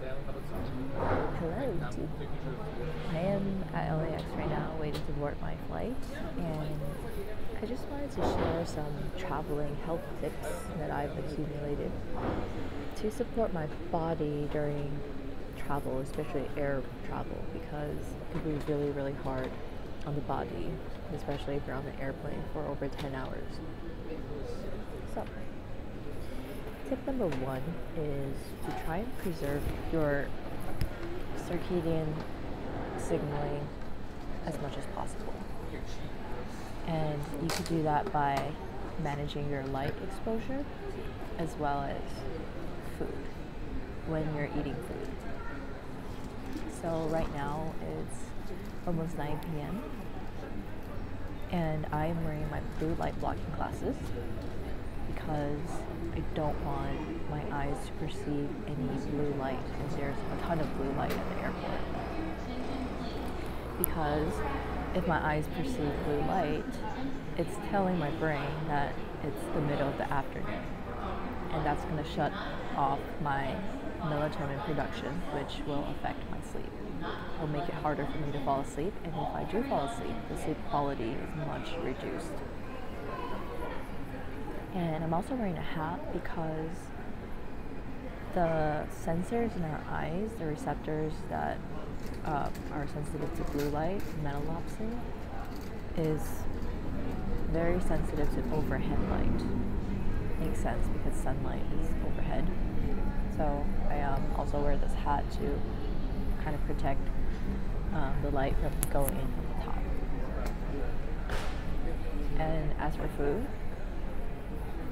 Hello, I am at LAX right now waiting to board my flight, and I just wanted to share some traveling health tips that I've accumulated to support my body during travel, especially air travel, because it can be really, really hard on the body, especially if you're on the airplane for over 10 hours. So, tip number one is to try and preserve your circadian signaling as much as possible. And you could do that by managing your light exposure as well as food when you're eating food. So right now it's almost 9 p.m. and I'm wearing my blue light blocking glasses because I don't want my eyes to perceive any blue light, and there's a ton of blue light at the airport. Because if my eyes perceive blue light, it's telling my brain that it's the middle of the afternoon, and that's going to shut off my melatonin production, which will affect my sleep. It'll make it harder for me to fall asleep, and if I do fall asleep, the sleep quality is much reduced. And I'm also wearing a hat because the sensors in our eyes, the receptors that are sensitive to blue light, metalopsin, is very sensitive to overhead light. Makes sense because sunlight is overhead. So I also wear this hat to kind of protect the light from going in from the top. And as for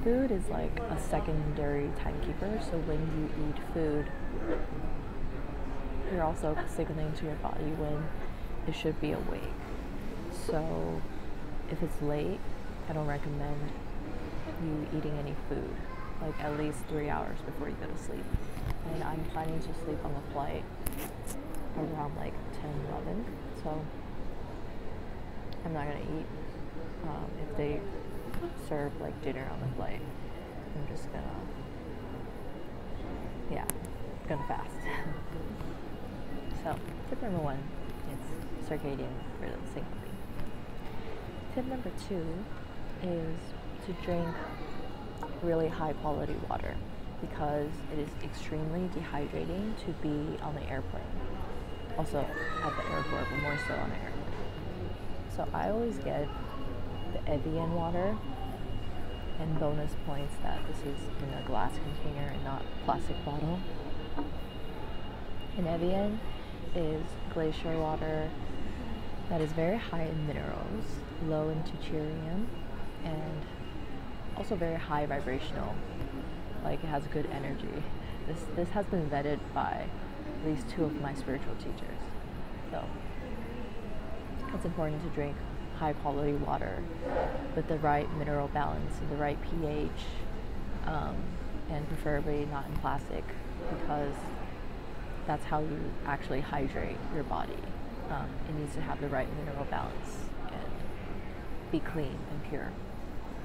food is like a secondary timekeeper, so when you eat food, you're also signaling to your body when it should be awake. So if it's late, I don't recommend you eating any food, like at least 3 hours before you go to sleep. And I'm planning to sleep on the flight around like 10, 11, so I'm not gonna eat if they serve like dinner on the flight. I'm just gonna fast. So tip number one is circadian rhythm signaling. Tip number two is to drink really high quality water because it is extremely dehydrating to be on the airplane. Also at the airport, but more so on the airplane. So I always get the Evian water, and bonus points that this is in a glass container and not plastic bottle. And Evian is glacier water that is very high in minerals, low in deuterium, and also very high vibrational. Like it has good energy. This has been vetted by at least 2 of my spiritual teachers. So it's important to drink high quality water with the right mineral balance and the right pH, and preferably not in plastic, because that's how you actually hydrate your body. It needs to have the right mineral balance and be clean and pure,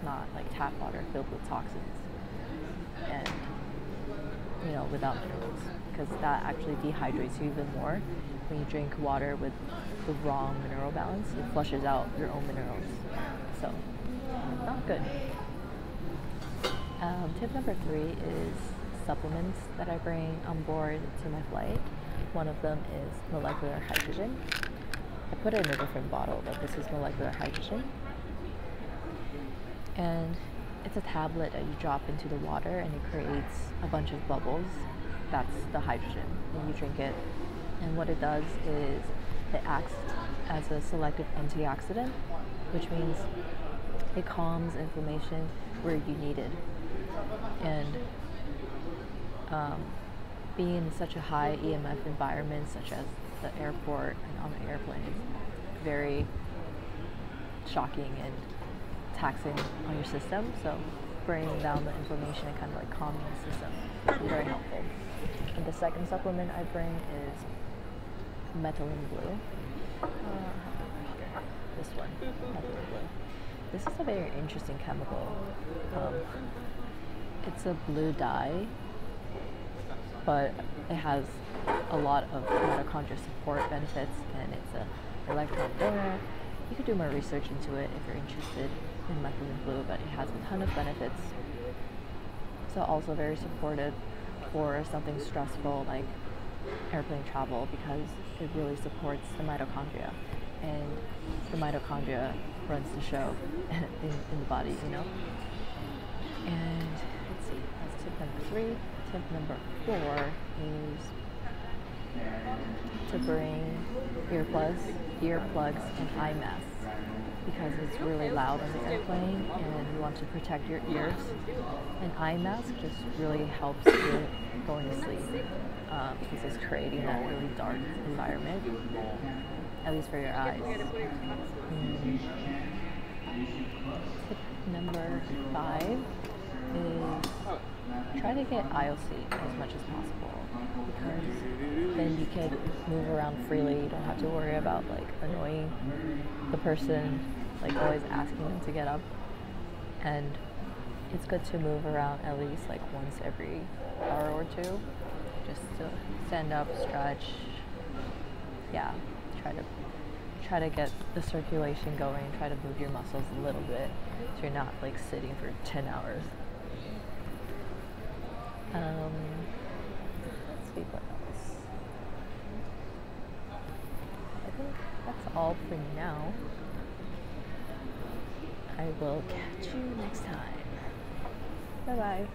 not like tap water filled with toxins and without minerals, because that actually dehydrates you even more. When you drink water with the wrong mineral balance, it flushes out your own minerals. So, not good. Tip number 3 is supplements that I bring on board to my flight. One of them is molecular hydrogen. I put it in a different bottle, but this is molecular hydrogen. And it's a tablet that you drop into the water and it creates a bunch of bubbles. That's the hydrogen. And you drink it, and what it does is it acts as a selective antioxidant, which means it calms inflammation where you need it. And being in such a high EMF environment, such as the airport and on the airplane, is very shocking and taxing on your system. So bringing down the inflammation and kind of like calming the system is very helpful. And the second supplement I bring is methylene blue. This one, methylene blue. This is a very interesting chemical. It's a blue dye, but it has a lot of mitochondria support benefits, and it's an electron donor. You could do more research into it if you're interested in methylene blue, but it has a ton of benefits. So also very supportive for something stressful like airplane travel, because it really supports the mitochondria, and the mitochondria runs the show in the body, you know. And let's see, that's tip number 3. Tip number 4 is to bring earplugs and eye masks, because it's really loud on the airplane and you want to protect your ears. An eye mask just really helps with going to sleep, because it's creating that really dark environment, at least for your eyes. Tip number 5 is try to get aisle seat as much as possible, because then you can move around freely. You don't have to worry about like annoying the person, like always asking them to get up. And it's good to move around at least like once every hour or two, just to stand up, stretch. Yeah, try to get the circulation going, try to move your muscles a little bit so you're not like sitting for 10 hours. Let's see what else. I think that's all for now. I will catch you next time. Bye bye.